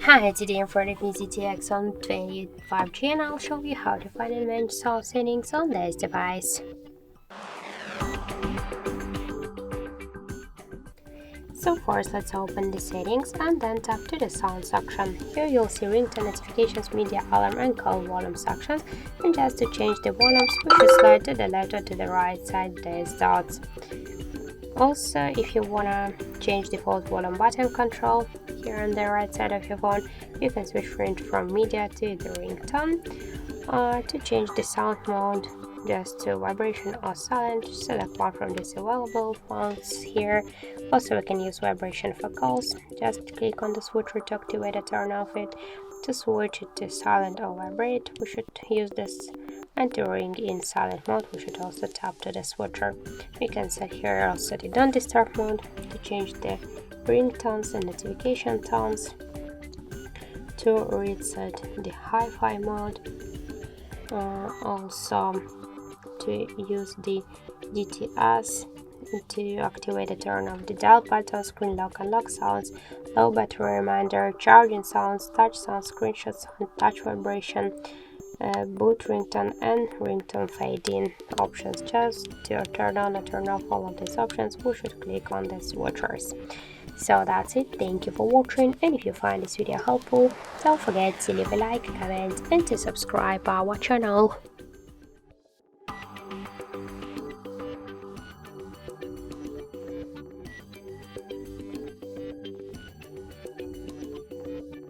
Hi, today I'm for the ZTE AXON 25G and I'll show you how to find and manage sound settings on this device. So first let's open the settings and then tap to the sound section. Here you'll see ringtone, notifications, media, alarm and call volume sections, and just to change the volumes we should slide to the left or to the right side these dots. Also, if you wanna change default volume button control, here on the right side of your phone, you can switch from media to the ringtone. To change the sound mode, just to vibration or silent, select one from these available ones here. Also, we can use vibration for calls. Just click on the switcher to activate or turn off it. To switch it to silent or vibrate, we should use this. And to ring in silent mode, we should also tap to the switcher. We can set here also the don't disturb mode to change the ringtones and notification tones. To reset the hi-fi mode. Also to use the DTS to activate the turn off the dial button, screen lock and lock sounds, low battery reminder, charging sounds, touch sounds, screenshots sound, touch vibration, boot ringtone and ringtone fade-in options. Just to turn on or turn off all of these options, we should click on the switchers. So that's it, thank you for watching, and if you find this video helpful, don't forget to leave a like, comment and to subscribe our channel.